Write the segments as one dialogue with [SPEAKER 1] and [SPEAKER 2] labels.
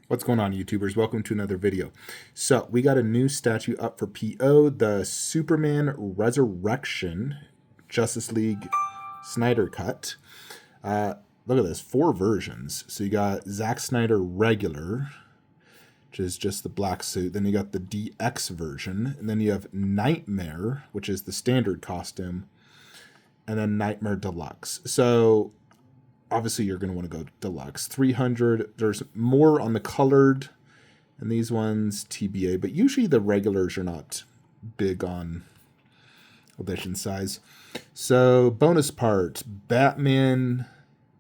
[SPEAKER 1] What's going on, YouTubers? Welcome to another video. So we got a new statue up for PO, the Superman Resurrection Justice League Snyder Cut. Look at this, 4 versions. So you got Zack Snyder regular, which is just the black suit. Then you got the DX version, and then you have Nightmare, which is the standard costume, and then Nightmare Deluxe. So obviously you're going to want to go Deluxe. 300, there's more on the colored, and these ones TBA, but usually the regulars are not big on edition size. So bonus part, Batman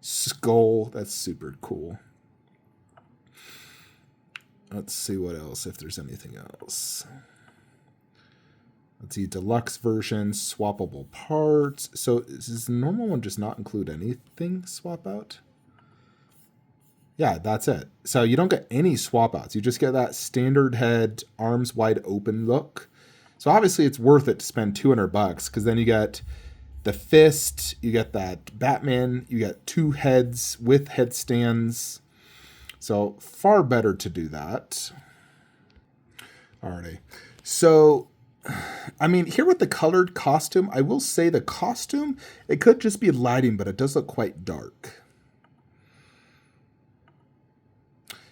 [SPEAKER 1] skull, that's super cool. Let's see what else, if there's anything else. Let's see, deluxe version, swappable parts. So does the normal one just not include anything swap out? Yeah, that's it. So you don't get any swap outs. You just get that standard head, arms wide open look. So obviously it's worth it to spend $200 because then you get the fist, you get that Batman, you get 2 heads with headstands. So far better to do that. Alrighty. So I mean, here with the colored costume, I will say the costume, it could just be lighting, but it does look quite dark.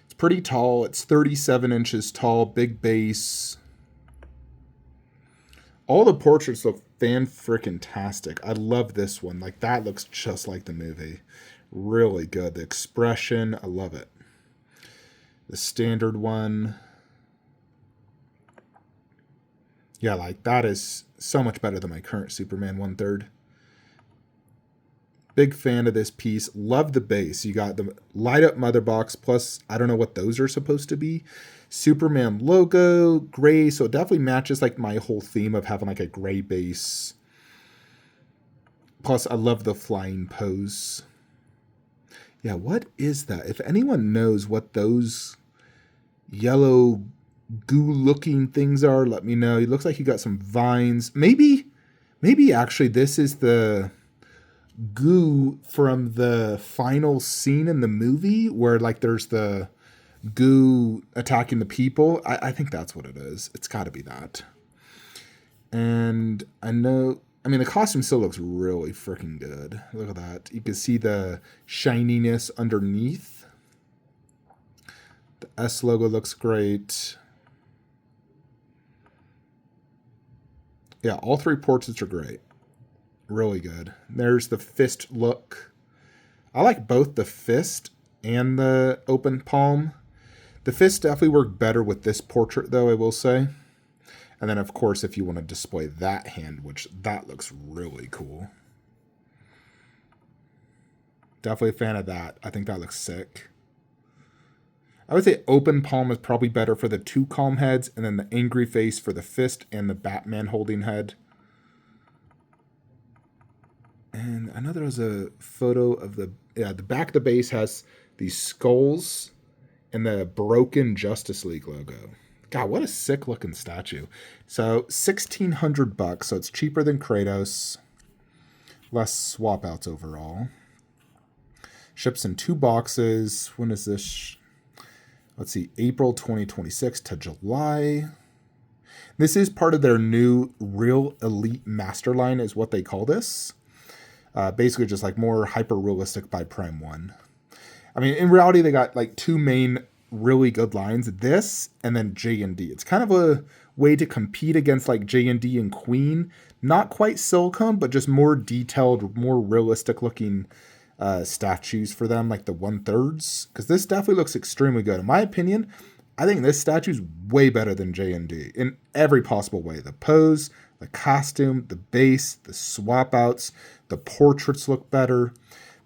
[SPEAKER 1] It's pretty tall. It's 37 inches tall, big base. All the portraits look fan-frickin-tastic. I love this one. Like, that looks just like the movie. Really good. The expression, I love it. The standard one. Yeah, like that is so much better than my current Superman 1/3. Big fan of this piece. Love the base. You got the light up mother box, plus I don't know what those are supposed to be. Superman logo, gray, so it definitely matches like my whole theme of having like a gray base. Plus I love the flying pose. Yeah, what is that? If anyone knows what those yellow goo looking things are, let me know. It looks like you got some vines. Maybe actually this is the goo from the final scene in the movie where like there's the goo attacking the people. I think that's what it is. It's got to be that. And I mean, the costume still looks really freaking good. Look at that. You can see the shininess underneath. The S logo looks great. Yeah, all 3 portraits are great. Really good. There's the fist look. I like both the fist and the open palm. The fist definitely worked better with this portrait, though, I will say. And then, of course, if you want to display that hand, which that looks really cool. Definitely a fan of that. I think that looks sick. I would say open palm is probably better for the 2 calm heads, and then the angry face for the fist and the Batman holding head. And I know there was a photo of the back of the base has these skulls and the broken Justice League logo. God, what a sick looking statue. So $1,600, so it's cheaper than Kratos. Less swap outs overall. Ships in 2 boxes. When is this? Let's see, April 2026 to July. This is part of their new Real Elite Master line is what they call this. Basically just like more hyper-realistic by Prime 1. I mean, in reality, they got like 2 main really good lines. This and then JND. It's kind of a way to compete against like JND and Queen. Not quite silicone, but just more detailed, more realistic looking statues for them, like the 1/3s, because this definitely looks extremely good. In my opinion, I think this statue is way better than JND in every possible way. The pose, the costume, the base, the swap outs, the portraits look better.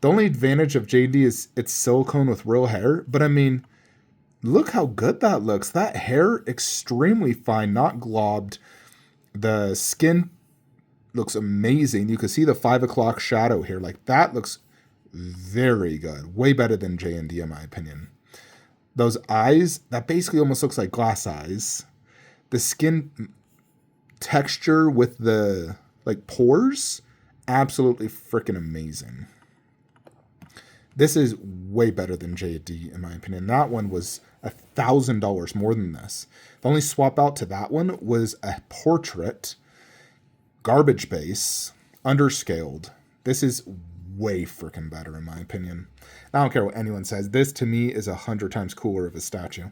[SPEAKER 1] The only advantage of JND is it's silicone with real hair, but I mean, look how good that looks. That hair, extremely fine, not globbed. The skin looks amazing. You can see the 5 o'clock shadow here. Like, that looks very good. Way better than JND in my opinion. Those eyes, that basically almost looks like glass eyes. The skin texture with the like pores, absolutely freaking amazing. This is way better than JD in my opinion. That one was $1,000 more than this. The only swap out to that one was a portrait, garbage base, underscaled. This is way freaking better in my opinion. I don't care what anyone says. This to me is 100 times cooler of a statue.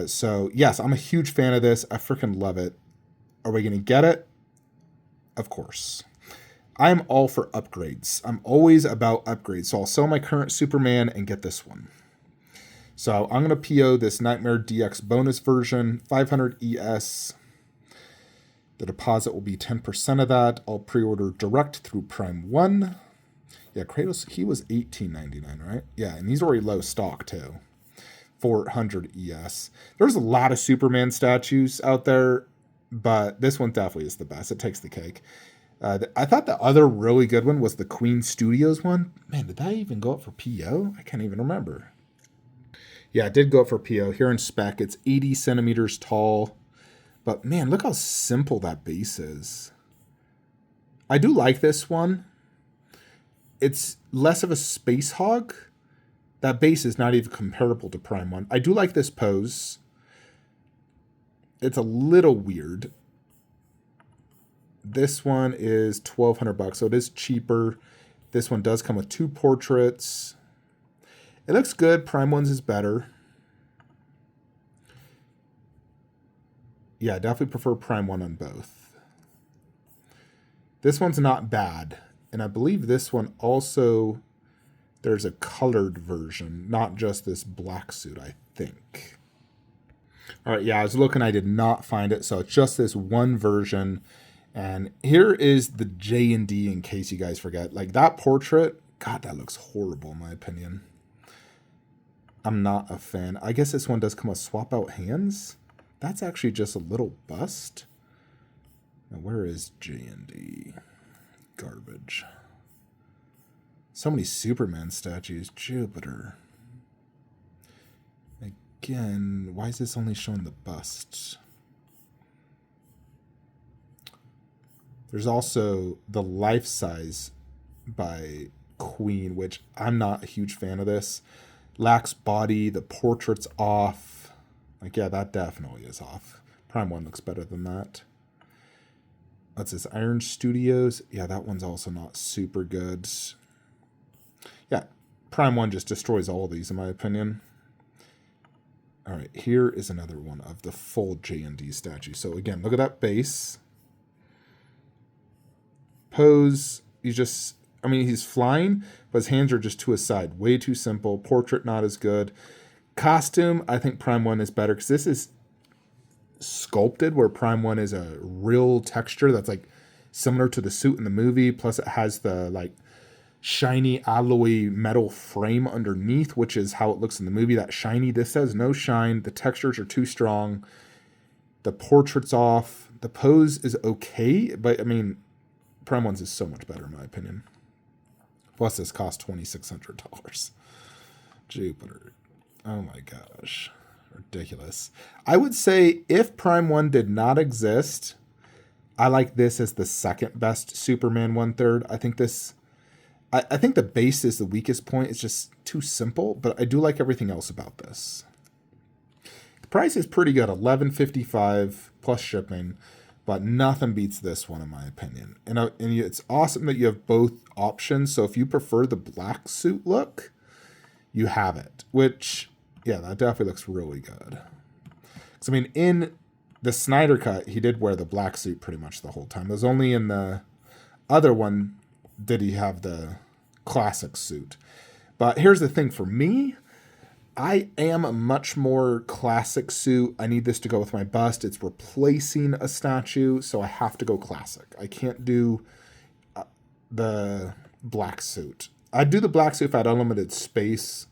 [SPEAKER 1] So yes, I'm a huge fan of this. I freaking love it. Are we going to get it? Of course. I'm all for upgrades. I'm always about upgrades. So I'll sell my current Superman and get this one. So I'm going to PO this Nightmare DX bonus version, 500 ES. The deposit will be 10% of that. I'll pre-order direct through Prime 1. Yeah, Kratos, he was $18.99, right? Yeah, and he's already low stock too. 400 ES. There's a lot of Superman statues out there, but this one definitely is the best. It takes the cake. I thought the other really good one was the Queen Studios one. Man, did that even go up for PO? I can't even remember. Yeah, it did go up for PO. Here in spec, it's 80 centimeters tall. But man, look how simple that base is. I do like this one. It's less of a space hog. That base is not even comparable to Prime 1. I do like this pose. It's a little weird. This one is $1,200, so it is cheaper. This one does come with 2 portraits. It looks good. Prime 1's is better. Yeah, I definitely prefer Prime 1 on both. This one's not bad. And I believe this one also, there's a colored version, not just this black suit, I think. All right, yeah, I was looking, I did not find it. So it's just this one version. And here is the JND in case you guys forget. Like that portrait, God, that looks horrible in my opinion. I'm not a fan. I guess this one does come with swap out hands. That's actually just a little bust. Now where is JND? Garbage. So many Superman statues. Jupiter. Again, why is this only showing the bust? There's also the life size by Queen, which I'm not a huge fan of this. Lacks body, the portrait's off. Like, yeah, that definitely is off. Prime 1 looks better than that. What's this? Iron Studios. Yeah, that one's also not super good. Yeah, Prime 1 just destroys all of these, in my opinion. All right, here is another one of the full JND statue. So again, look at that base. Pose, he's flying, but his hands are just to his side. Way too simple. Portrait, not as good. Costume, I think Prime 1 is better because this is sculpted, where Prime 1 is a real texture that's like similar to the suit in the movie. Plus it has the like shiny alloy metal frame underneath, which is how it looks in the movie. That shiny. This has no shine. The textures are too strong. The portrait's off. The pose is okay, but I mean, Prime 1's is so much better in my opinion. Plus this cost $2,600. Jupiter. Oh my gosh. Ridiculous. I would say if Prime 1 did not exist, I like this as the second best Superman 1/3. I think the base is the weakest point. It's just too simple, but I do like everything else about this. The price is pretty good, $11.55 plus shipping. But nothing beats this one in my opinion. And it's awesome that you have both options. So if you prefer the black suit look, you have it. Which, yeah, that definitely looks really good. Because, I mean, in the Snyder Cut, he did wear the black suit pretty much the whole time. It was only in the other one did he have the classic suit. But here's the thing for me. I am a much more classic suit. I need this to go with my bust. It's replacing a statue, so I have to go classic. I can't do the black suit. I'd do the black suit if I had unlimited space,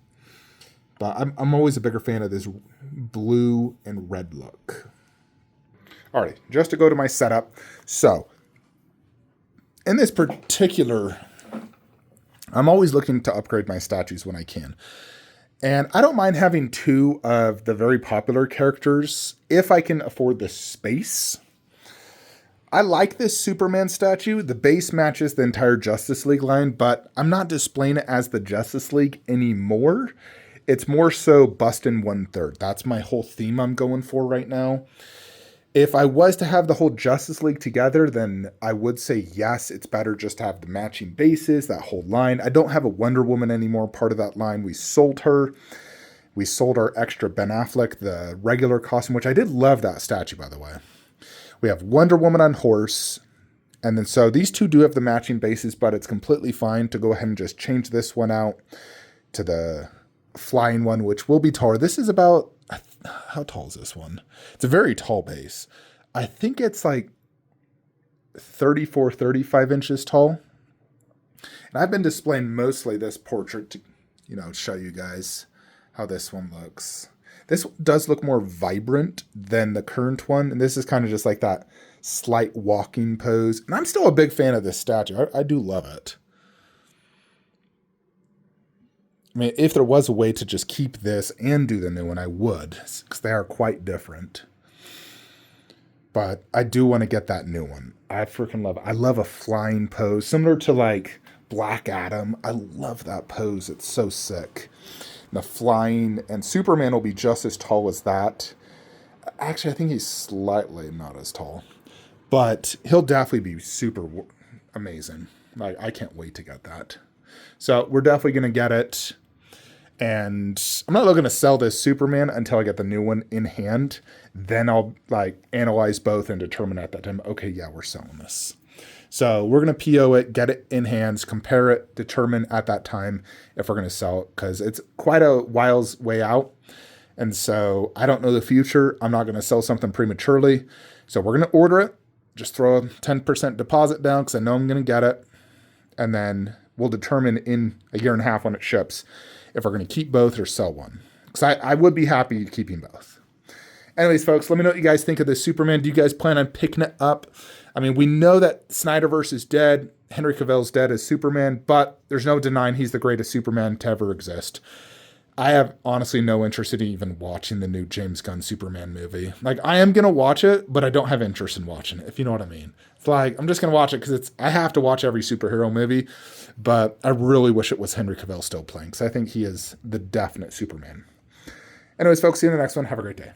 [SPEAKER 1] but I'm always a bigger fan of this blue and red look. All right, just to go to my setup. So, in this particular, I'm always looking to upgrade my statues when I can. And I don't mind having 2 of the very popular characters if I can afford the space. I like this Superman statue. The base matches the entire Justice League line, but I'm not displaying it as the Justice League anymore. It's more so busting 1/3. That's my whole theme I'm going for right now. If I was to have the whole Justice League together, then I would say yes, it's better just to have the matching bases, that whole line. I don't have a Wonder Woman anymore, part of that line. We sold her. We sold our extra Ben Affleck, the regular costume, which I did love that statue, by the way. We have Wonder Woman on horse. And then so these two do have the matching bases, but it's completely fine to go ahead and just change this one out to the flying one, which will be taller. This is about, how tall is this one? It's a very tall base. I think it's like 34, 35 inches tall. And I've been displaying mostly this portrait to, show you guys how this one looks. This does look more vibrant than the current one. And this is kind of just like that slight walking pose. And I'm still a big fan of this statue. I do love it. I mean, if there was a way to just keep this and do the new one, I would. Because they are quite different. But I do want to get that new one. I freaking love it. I love a flying pose. Similar to like Black Adam. I love that pose. It's so sick. The flying, and Superman will be just as tall as that. Actually, I think he's slightly not as tall, but he'll definitely be super amazing. I can't wait to get that. So we're definitely going to get it. And I'm not looking to sell this Superman until I get the new one in hand. Then I'll analyze both and determine at that time, okay, yeah, we're selling this. So we're going to PO it, get it in hands, compare it, determine at that time if we're going to sell it, because it's quite a while's way out. And so I don't know the future. I'm not going to sell something prematurely. So we're going to order it, just throw a 10% deposit down because I know I'm going to get it. And then we'll determine in a year and a half when it ships if we're going to keep both or sell one. Because I would be happy keeping both. Anyways, folks, let me know what you guys think of this Superman. Do you guys plan on picking it up? I mean, we know that Snyderverse is dead. Henry Cavill's dead as Superman, but there's no denying he's the greatest Superman to ever exist. I have honestly no interest in even watching the new James Gunn Superman movie. I am going to watch it, but I don't have interest in watching it, if you know what I mean. It's I'm just going to watch it because I have to watch every superhero movie, but I really wish it was Henry Cavill still playing because I think he is the definite Superman. Anyways, folks, see you in the next one. Have a great day.